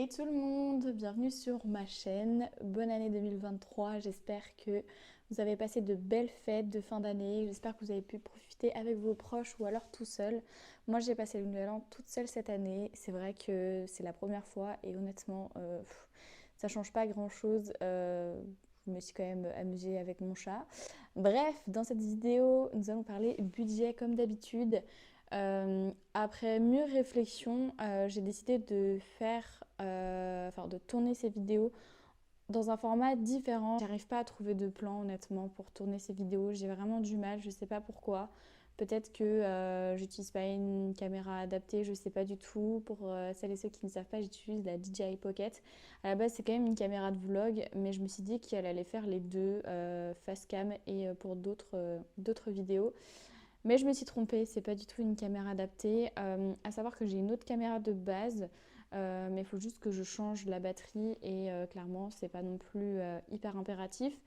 Hey tout le monde, bienvenue sur ma chaîne. Bonne année 2023. J'espère que vous avez passé de belles fêtes de fin d'année. J'espère que vous avez pu profiter avec vos proches ou alors tout seul. Moi, j'ai passé le nouvel an toute seule cette année. C'est vrai que c'est la première fois et honnêtement, ça change pas grand-chose. Je me suis quand même amusée avec mon chat. Bref, dans cette vidéo, nous allons parler budget comme d'habitude. Après mûre réflexion, j'ai décidé de de tourner ces vidéos dans un format différent. J'arrive pas à trouver de plan honnêtement pour tourner ces vidéos. J'ai vraiment du mal, je sais pas pourquoi. Peut-être que j'utilise pas une caméra adaptée, je sais pas du tout. Pour celles et ceux qui ne savent pas, j'utilise la DJI Pocket. À la base, c'est quand même une caméra de vlog, mais je me suis dit qu'elle allait faire les deux, face cam et pour d'autres vidéos. Mais je me suis trompée, c'est pas du tout une caméra adaptée. À savoir que j'ai une autre caméra de base, mais il faut juste que je change la batterie et clairement, c'est pas non plus hyper impératif.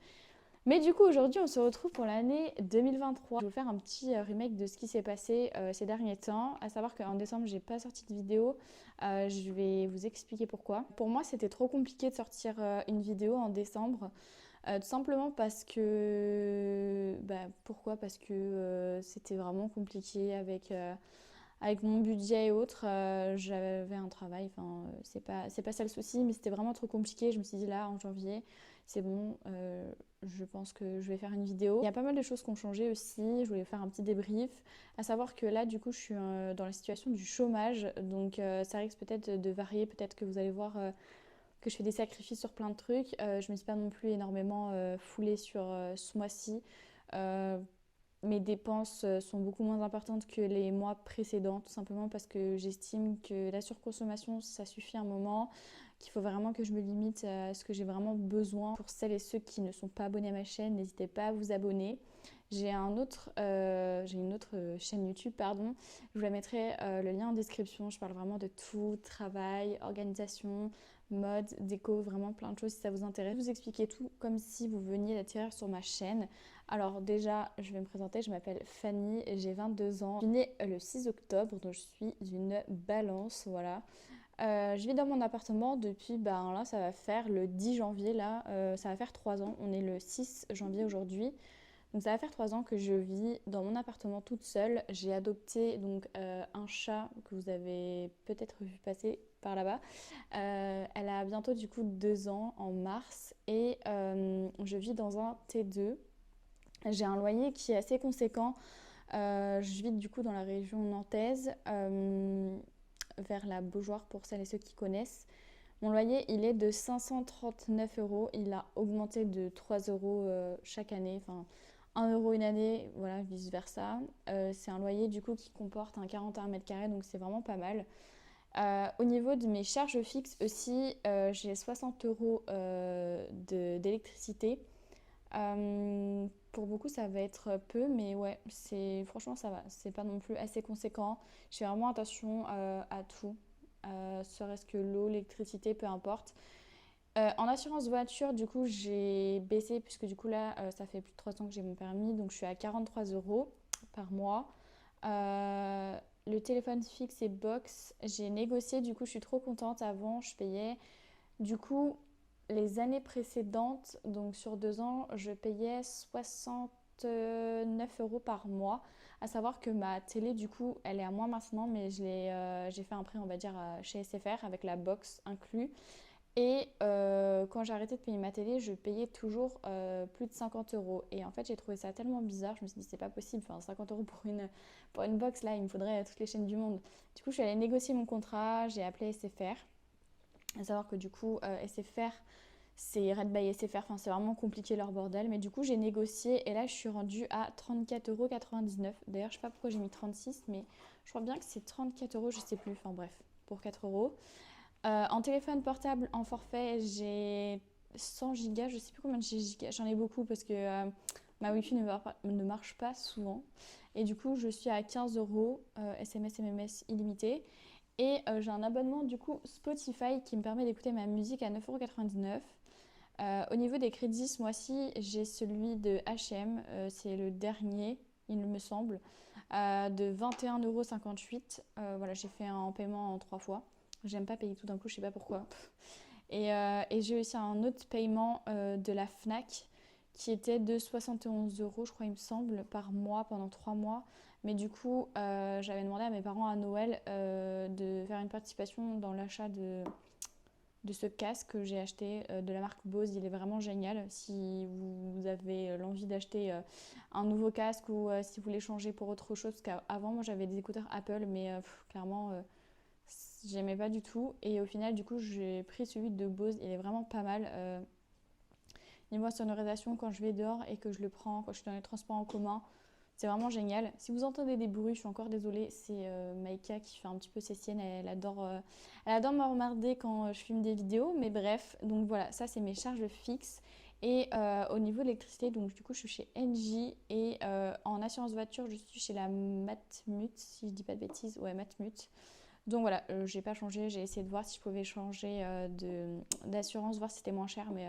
Mais du coup, aujourd'hui, on se retrouve pour l'année 2023. Je vais vous faire un petit remake de ce qui s'est passé ces derniers temps. À savoir qu'en décembre, j'ai pas sorti de vidéo. Je vais vous expliquer pourquoi. Pour moi, c'était trop compliqué de sortir une vidéo en décembre. Tout simplement parce que... pourquoi? Parce que c'était vraiment compliqué avec mon budget et autres. J'avais un travail, enfin, c'est pas ça le souci, mais c'était vraiment trop compliqué. Je me suis dit là, en janvier, c'est bon, je pense que je vais faire une vidéo. Il y a pas mal de choses qui ont changé aussi. Je voulais faire un petit débrief. À savoir que là, du coup, je suis dans la situation du chômage. Donc, ça risque peut-être de varier. Peut-être que vous allez voir que je fais des sacrifices sur plein de trucs. Je me suis pas non plus énormément foulée sur ce mois-ci. Euh, Mes dépenses sont beaucoup moins importantes que les mois précédents, tout simplement parce que j'estime que la surconsommation, ça suffit un moment, qu'il faut vraiment que je me limite à ce que j'ai vraiment besoin. Pour celles et ceux qui ne sont pas abonnés à ma chaîne, n'hésitez pas à vous abonner. J'ai une autre chaîne YouTube, pardon. Je vous la mettrai le lien en description. Je parle vraiment de tout, travail, organisation, mode, déco, vraiment plein de choses si ça vous intéresse. Je vais vous expliquer tout comme si vous veniez d'atterrir sur ma chaîne. Alors déjà, je vais me présenter, je m'appelle Fanny, j'ai 22 ans. Je suis née le 6 octobre, donc je suis une balance, voilà. Je vis dans mon appartement depuis, ben là, ça va faire le 10 janvier, là, ça va faire 3 ans. On est le 6 janvier aujourd'hui. Donc ça va faire 3 ans que je vis dans mon appartement toute seule. J'ai adopté donc un chat que vous avez peut-être vu passer par là-bas. Elle a bientôt du coup 2 ans en mars et je vis dans un T2. J'ai un loyer qui est assez conséquent. Je vis du coup dans la région nantaise, vers la Beaujoire pour celles et ceux qui connaissent. Mon loyer, il est de 539 euros. Il a augmenté de 3 euros chaque année. Enfin, 1 euro une année, voilà, vice-versa. C'est un loyer du coup qui comporte un 41 mètres carrés, donc c'est vraiment pas mal. Au niveau de mes charges fixes aussi, j'ai 60 euros d'électricité. Pour beaucoup, ça va être peu, mais ouais, franchement ça va. C'est pas non plus assez conséquent. Je fais vraiment attention à tout, serait-ce que l'eau, l'électricité, peu importe. En assurance voiture, du coup, j'ai baissé puisque du coup là, ça fait plus de 3 ans que j'ai mon permis, donc je suis à 43 euros par mois. Le téléphone fixe et box, j'ai négocié, du coup, je suis trop contente. Avant, je payais du coup, les années précédentes, donc sur 2 ans, je payais 69 euros par mois. À savoir que ma télé, du coup, elle est à moi maintenant, mais j'ai fait un prêt, on va dire, chez SFR avec la box inclus. Et quand j'ai arrêté de payer ma télé, je payais toujours plus de 50 euros. Et en fait, j'ai trouvé ça tellement bizarre. Je me suis dit, c'est pas possible. Enfin, 50 euros pour une box, là, il me faudrait toutes les chaînes du monde. Du coup, je suis allée négocier mon contrat. J'ai appelé SFR. À savoir que du coup, SFR, c'est Red by SFR, enfin c'est vraiment compliqué leur bordel. Mais du coup, j'ai négocié et là, je suis rendue à 34,99 €. D'ailleurs, je sais pas pourquoi j'ai mis 36, mais je crois bien que c'est 34 euros, je sais plus. Enfin bref, pour 4 euros. En téléphone portable, en forfait, j'ai 100 gigas, je sais plus combien de gigas, j'en ai beaucoup parce que ma Wi-Fi ne marche pas souvent. Et du coup, je suis à 15 euros, SMS, MMS illimité. Et j'ai un abonnement du coup Spotify qui me permet d'écouter ma musique à 9,99 €. Au niveau des crédits, ce mois-ci, j'ai celui de H&M, c'est le dernier, il me semble, de 21,58 €. Voilà, j'ai fait un paiement en 3 fois. J'aime pas payer tout d'un coup, je sais pas pourquoi. Et j'ai aussi un autre paiement de la Fnac qui était de 71 euros, je crois, il me semble, par mois pendant 3 mois. Mais du coup, j'avais demandé à mes parents à Noël de faire une participation dans l'achat de ce casque que j'ai acheté de la marque Bose. Il est vraiment génial. Si vous avez l'envie d'acheter un nouveau casque ou si vous voulez changer pour autre chose, parce qu'avant, moi, j'avais des écouteurs Apple, mais clairement, j'aimais pas du tout. Et au final, du coup, j'ai pris celui de Bose. Il est vraiment pas mal. Niveau sonorisation, quand je vais dehors et que je le prends, quand je suis dans les transports en commun, c'est vraiment génial. Si vous entendez des bruits, je suis encore désolée, c'est Maïka qui fait un petit peu ses siennes. Elle adore me remarder quand je filme des vidéos, mais bref. Donc voilà, ça c'est mes charges fixes. Et au niveau de l'électricité, donc du coup je suis chez Engie et en assurance voiture, je suis chez la Matmut, si je dis pas de bêtises. Ouais, Matmut. Donc voilà, j'ai pas changé, j'ai essayé de voir si je pouvais changer d'assurance, voir si c'était moins cher, mais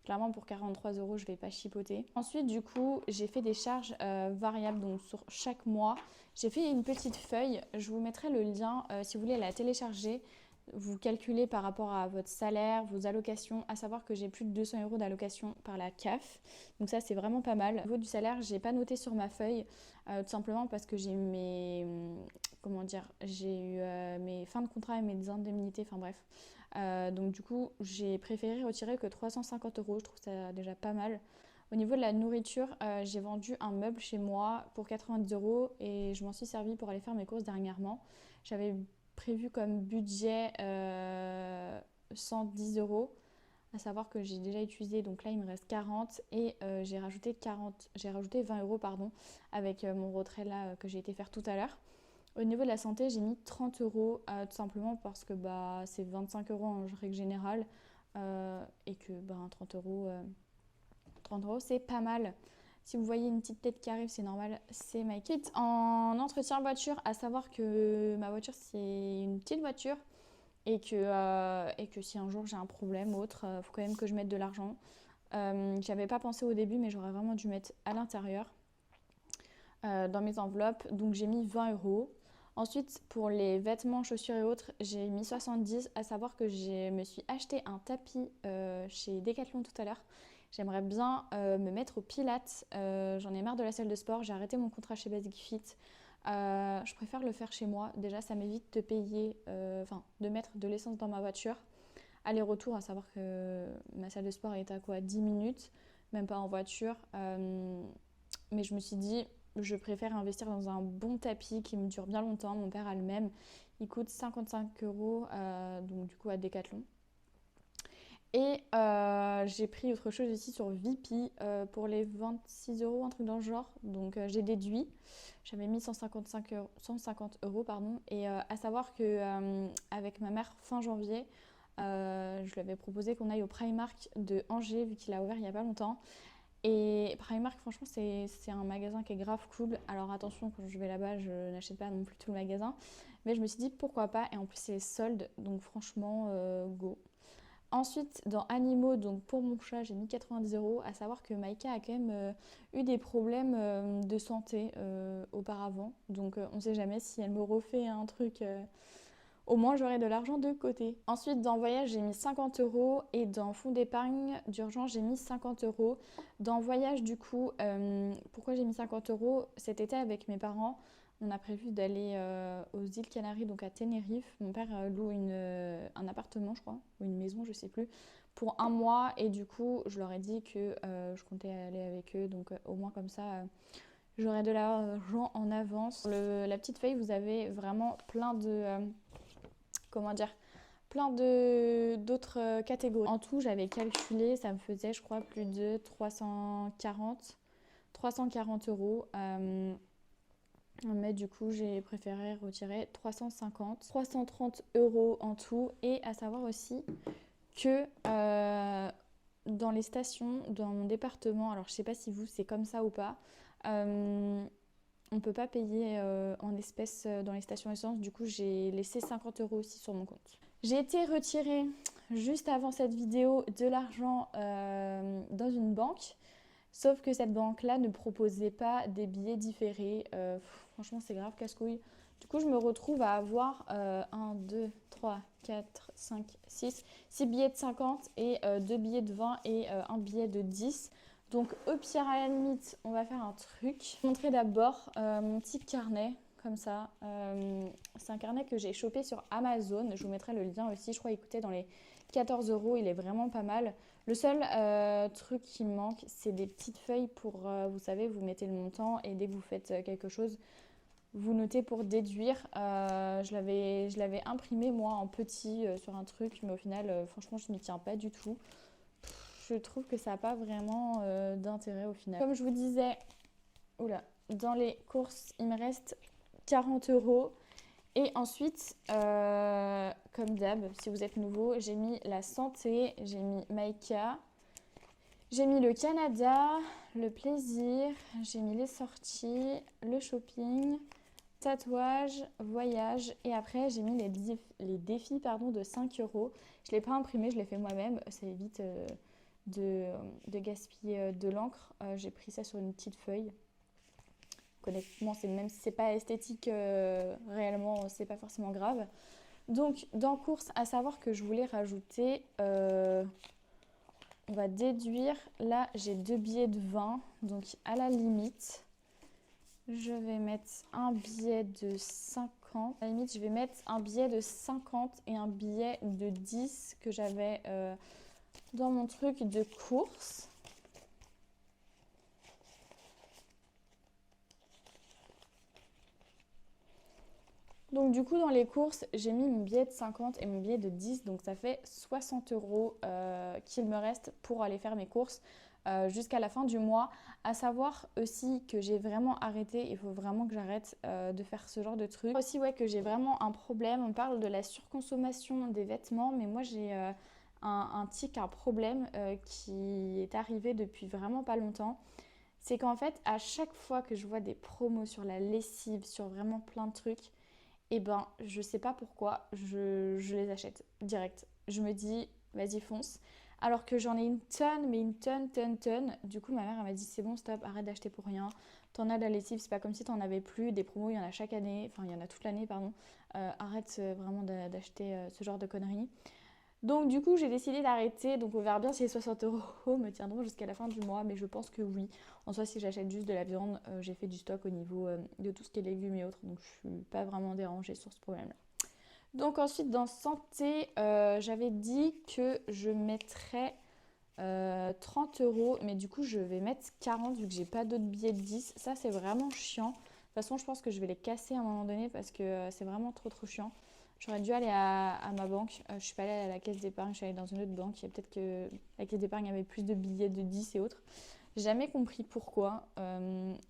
clairement pour 43 euros, je vais pas chipoter. Ensuite, du coup, j'ai fait des charges variables, donc sur chaque mois. J'ai fait une petite feuille, je vous mettrai le lien si vous voulez la télécharger. Vous calculez par rapport à votre salaire, vos allocations, à savoir que j'ai plus de 200 euros d'allocation par la CAF. Donc ça, c'est vraiment pas mal. Au niveau du salaire, j'ai pas noté sur ma feuille, tout simplement parce que j'ai mes... Comment dire? J'ai eu mes fins de contrat et mes indemnités, enfin bref. Donc du coup, j'ai préféré retirer que 350 euros. Je trouve ça déjà pas mal. Au niveau de la nourriture, j'ai vendu un meuble chez moi pour 90 euros et je m'en suis servi pour aller faire mes courses dernièrement. J'avais prévu comme budget 110 euros, à savoir que j'ai déjà utilisé, donc là il me reste 40 et j'ai rajouté 20 euros pardon, avec mon retrait là que j'ai été faire tout à l'heure. Au niveau de la santé, j'ai mis 30 euros tout simplement parce que bah, c'est 25 euros en règle générale et que bah, 30 euros c'est pas mal. Si vous voyez une petite tête qui arrive, c'est normal, c'est my kit. En entretien voiture, à savoir que ma voiture c'est une petite voiture et que si un jour j'ai un problème ou autre, il faut quand même que je mette de l'argent. J'avais pas pensé au début, mais j'aurais vraiment dû mettre à l'intérieur dans mes enveloppes. Donc j'ai mis 20 euros. Ensuite, pour les vêtements, chaussures et autres, j'ai mis 70, à savoir que je me suis acheté un tapis chez Decathlon tout à l'heure. J'aimerais bien me mettre au pilates. J'en ai marre de la salle de sport. J'ai arrêté mon contrat chez Basic Fit. Je préfère le faire chez moi. Déjà, ça m'évite de payer, de mettre de l'essence dans ma voiture. Aller-retour, à savoir que ma salle de sport est à quoi 10 minutes, même pas en voiture. Mais je me suis dit, je préfère investir dans un bon tapis qui me dure bien longtemps. Mon père a le même. Il coûte 55 euros, donc du coup à Decathlon. Et j'ai pris autre chose ici sur Vipi pour les 26 euros, un truc dans le genre. Donc j'ai déduit. J'avais mis 150 euros, pardon. Et à savoir que avec ma mère fin janvier, je lui avais proposé qu'on aille au Primark de Angers vu qu'il a ouvert il n'y a pas longtemps. Et Primark, franchement, c'est un magasin qui est grave cool. Alors attention, quand je vais là-bas, je n'achète pas non plus tout le magasin. Mais je me suis dit pourquoi pas. Et en plus, c'est les soldes. Donc franchement, go. Ensuite, dans Animaux, donc pour mon chat, j'ai mis 90 euros. À savoir que Maïka a quand même eu des problèmes de santé auparavant. Donc on ne sait jamais si elle me refait un truc. Au moins, j'aurai de l'argent de côté. Ensuite, dans Voyage, j'ai mis 50 euros. Et dans Fonds d'épargne d'urgence, j'ai mis 50 euros. Dans Voyage, du coup, pourquoi j'ai mis 50 euros? Cet été, avec mes parents, on a prévu d'aller aux îles Canaries, donc à Tenerife. Mon père loue un appartement, je crois, ou une maison, je sais plus, pour un mois. Et du coup, je leur ai dit que je comptais aller avec eux. Donc, au moins comme ça, j'aurai de l'argent en avance. Sur la petite feuille, vous avez vraiment plein de... comment dire, plein d'autres catégories. En tout, j'avais calculé, ça me faisait, je crois, plus de 340 euros. Mais du coup, j'ai préféré retirer 350, 330 euros en tout. Et à savoir aussi que dans les stations, dans mon département, alors je sais pas si vous c'est comme ça ou pas, on ne peut pas payer en espèces dans les stations essence. Du coup, j'ai laissé 50 euros aussi sur mon compte. J'ai été retirer juste avant cette vidéo de l'argent dans une banque. Sauf que cette banque-là ne proposait pas des billets différés. Franchement, c'est grave casse-couille. Du coup, je me retrouve à avoir 1, 2, 3, 4, 5, 6 billets de 50 et 2 billets de 20 et un billet de 10. Donc au pire, à la limite, on va faire un truc. Je vais vous montrer d'abord mon petit carnet, comme ça. C'est un carnet que j'ai chopé sur Amazon. Je vous mettrai le lien aussi. Je crois qu'il coûtait dans les 14 euros. Il est vraiment pas mal. Le seul truc qui me manque, c'est des petites feuilles pour, vous savez, vous mettez le montant et dès que vous faites quelque chose, vous notez pour déduire. Je l'avais imprimé moi en petit sur un truc, mais au final, franchement, je m'y tiens pas du tout. Je trouve que ça n'a pas vraiment d'intérêt au final. Comme je vous disais, oula, dans les courses, il me reste 40 euros. Et ensuite, comme d'hab, si vous êtes nouveau, j'ai mis la santé, j'ai mis Maïka, j'ai mis le Canada, le plaisir, j'ai mis les sorties, le shopping, tatouage, voyage et après j'ai mis les défis pardon, de 5 euros. Je ne l'ai pas imprimé, je l'ai fait moi-même, ça évite de gaspiller de l'encre. J'ai pris ça sur une petite feuille. Honnêtement, même si c'est pas esthétique réellement, c'est pas forcément grave. Donc dans course, à savoir que je voulais rajouter, on va déduire, là j'ai 2 billets de 20, donc à la limite, je vais mettre un billet de 50. À la limite, je vais mettre un billet de 50 et un billet de 10 que j'avais dans mon truc de course. Donc du coup, dans les courses, j'ai mis mon billet de 50 et mon billet de 10. Donc ça fait 60 euros qu'il me reste pour aller faire mes courses jusqu'à la fin du mois. À savoir aussi que j'ai vraiment arrêté, il faut vraiment que j'arrête de faire ce genre de trucs. Aussi ouais que j'ai vraiment un problème, on parle de la surconsommation des vêtements, mais moi j'ai un tic, un problème qui est arrivé depuis vraiment pas longtemps. C'est qu'en fait, à chaque fois que je vois des promos sur la lessive, sur vraiment plein de trucs, et ben je sais pas pourquoi, je les achète direct. Je me dis, vas-y fonce. Alors que j'en ai une tonne, mais une tonne. Du coup, ma mère elle m'a dit, c'est bon, stop, arrête d'acheter pour rien. T'en as de la lessive, c'est pas comme si t'en avais plus. Des promos, il y en a chaque année, enfin il y en a toute l'année, pardon. Arrête vraiment d'acheter ce genre de conneries. Donc du coup j'ai décidé d'arrêter, donc on verra bien si les 60 euros me tiendront jusqu'à la fin du mois, mais je pense que oui. En soi si j'achète juste de la viande, j'ai fait du stock au niveau de tout ce qui est légumes et autres, donc je suis pas vraiment dérangée sur ce problème-là. Donc ensuite dans santé, j'avais dit que je mettrais 30 euros, mais du coup je vais mettre 40 vu que j'ai pas d'autres billets de 10. Ça c'est vraiment chiant. De toute façon je pense que je vais les casser à un moment donné parce que c'est vraiment trop chiant. J'aurais dû aller à ma banque. Je suis pas allée à la caisse d'épargne, je suis allée dans une autre banque. Il y a peut-être que la caisse d'épargne avait plus de billets de 10 et autres. J'ai jamais compris pourquoi.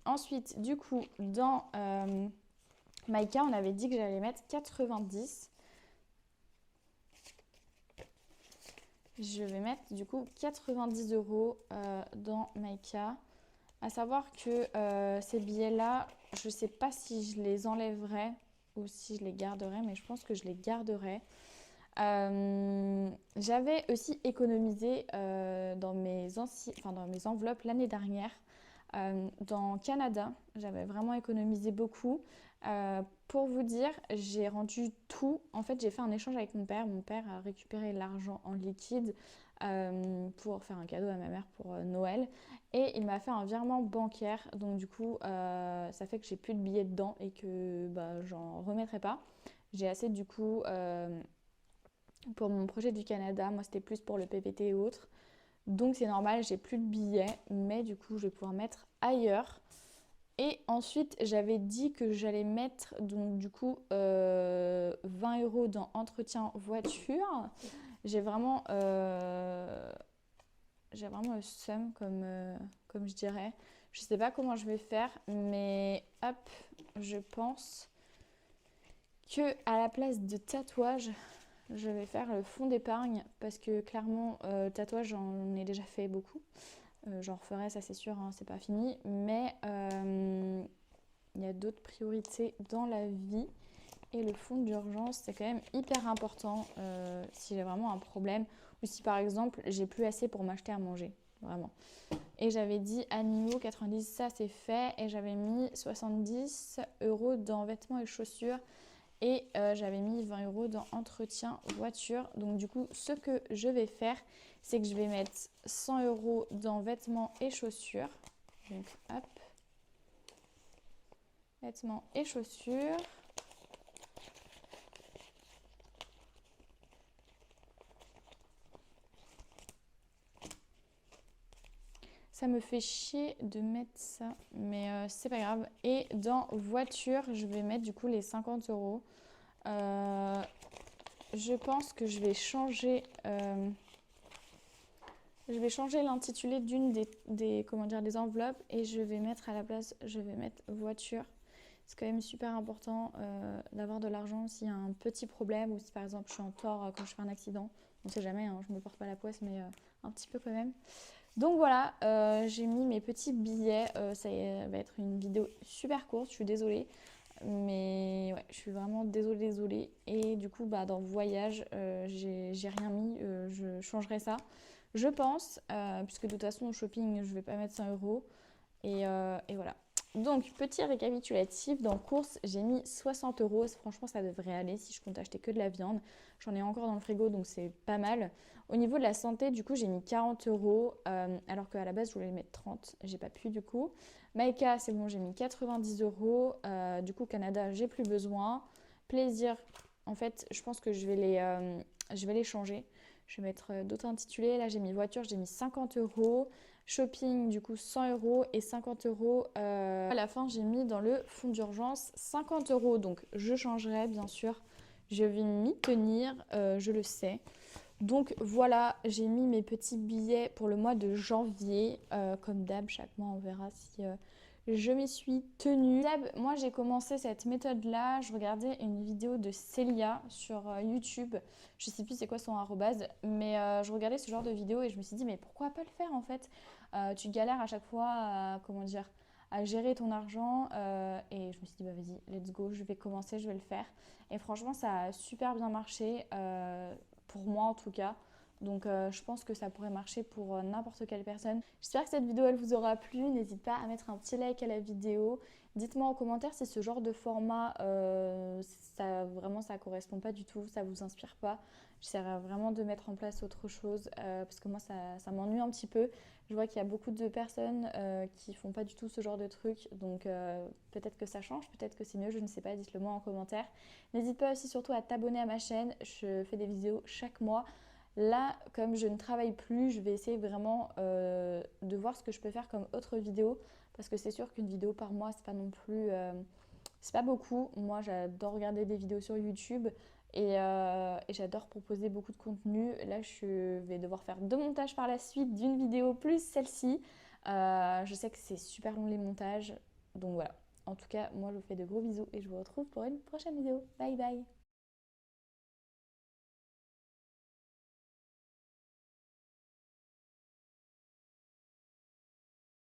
Ensuite, du coup, dans Maïka, on avait dit que j'allais mettre 90. Je vais mettre du coup 90 euros dans Maïka. À savoir que ces billets-là, je sais pas si je les enlèverai ou si je les garderai, mais je pense que je les garderai. J'avais aussi économisé dans mes enveloppes l'année dernière. Dans Canada, j'avais vraiment économisé beaucoup. Pour vous dire, j'ai rendu tout. En fait, j'ai fait un échange avec mon père. Mon père a récupéré l'argent en liquide pour faire un cadeau à ma mère pour Noël. Et il m'a fait un virement bancaire. Donc du coup, ça fait que j'ai plus de billets dedans et que bah, j'en remettrai pas. J'ai assez du coup pour mon projet du Canada. Moi, c'était plus pour le PPT et autres. Donc c'est normal, j'ai plus de billets. Mais du coup, je vais pouvoir mettre ailleurs. Et ensuite, j'avais dit que j'allais mettre donc du coup 20 euros dans entretien voiture. J'ai vraiment le seum comme je dirais. Je sais pas comment je vais faire, mais hop, je pense que à la place de tatouage, je vais faire le fonds d'épargne parce que clairement, tatouage, j'en ai déjà fait beaucoup. J'en referai, ça c'est sûr, hein, c'est pas fini. Mais il y a d'autres priorités dans la vie. Et le fonds d'urgence, c'est quand même hyper important si j'ai vraiment un problème. Ou si par exemple, j'ai plus assez pour m'acheter à manger. vraiment. Et j'avais dit animaux 90, ça c'est fait. Et j'avais mis 70 € dans vêtements et chaussures. Et j'avais mis 20 € dans entretien voiture. Donc du coup, ce que je vais faire, c'est que je vais mettre 100 € dans vêtements et chaussures. Donc hop, vêtements et chaussures. Ça me fait chier de mettre ça, mais c'est pas grave. Et dans voiture, je vais mettre du coup les 50 €. Je pense que je vais changer l'intitulé d'une des enveloppes et je vais mettre à la place, je vais mettre voiture. C'est quand même super important d'avoir de l'argent s'il y a un petit problème ou si par exemple je suis en tort quand je fais un accident. On sait jamais, hein, je me porte pas la poisse, mais un petit peu quand même. Donc voilà, j'ai mis mes petits billets. Ça va être une vidéo super courte, je suis désolée. Mais ouais, je suis vraiment désolée. Et du coup, bah, dans voyage, j'ai rien mis. Je changerai ça, je pense, puisque de toute façon, au shopping, je vais pas mettre 100 €. Et voilà. Donc, petit récapitulatif, dans courses, j'ai mis 60 €. Franchement, ça devrait aller si je compte acheter que de la viande. J'en ai encore dans le frigo, donc c'est pas mal. Au niveau de la santé, du coup, j'ai mis 40 €, alors qu'à la base, je voulais mettre 30. J'ai pas pu, du coup. Maïka, c'est bon, j'ai mis 90 €. Du coup, Canada, j'ai plus besoin. Plaisir, en fait, je pense que je vais les changer. Je vais mettre d'autres intitulés. Là, j'ai mis voiture, j'ai mis 50 €. Shopping, du coup, 100 € et 50 €. À la fin, j'ai mis dans le fonds d'urgence 50 €. Donc, je changerai, bien sûr. Je vais m'y tenir, je le sais. Donc, voilà, j'ai mis mes petits billets pour le mois de janvier. Comme d'hab, chaque mois, on verra si je m'y suis tenue. Moi, j'ai commencé cette méthode-là. Je regardais une vidéo de Célia sur YouTube. Je sais plus c'est quoi son arrobase, mais je regardais ce genre de vidéo et je me suis dit, mais pourquoi pas le faire en fait? Tu galères à chaque fois à, comment dire, à gérer ton argent. Et je me suis dit, bah vas-y, let's go, je vais commencer, je vais le faire. Et franchement, ça a super bien marché, pour moi en tout cas. Donc je pense que ça pourrait marcher pour n'importe quelle personne. J'espère que cette vidéo elle vous aura plu. N'hésite pas à mettre un petit like à la vidéo. Dites-moi en commentaire si ce genre de format, ça correspond pas du tout, ça vous inspire pas. J'essaierai vraiment de mettre en place autre chose parce que moi ça m'ennuie un petit peu. Je vois qu'il y a beaucoup de personnes qui font pas du tout ce genre de truc. Donc peut-être que ça change, peut-être que c'est mieux, je ne sais pas. Dites-le moi en commentaire. N'hésite pas aussi surtout à t'abonner à ma chaîne. Je fais des vidéos chaque mois. Là, comme je ne travaille plus, je vais essayer vraiment de voir ce que je peux faire comme autre vidéo. Parce que c'est sûr qu'une vidéo par mois, c'est pas non plus... c'est pas beaucoup. Moi, j'adore regarder des vidéos sur YouTube et j'adore proposer beaucoup de contenu. Là, je vais devoir faire 2 montages par la suite d'une vidéo plus celle-ci. Je sais que c'est super long les montages. Donc voilà. En tout cas, moi, je vous fais de gros bisous et je vous retrouve pour une prochaine vidéo. Bye bye!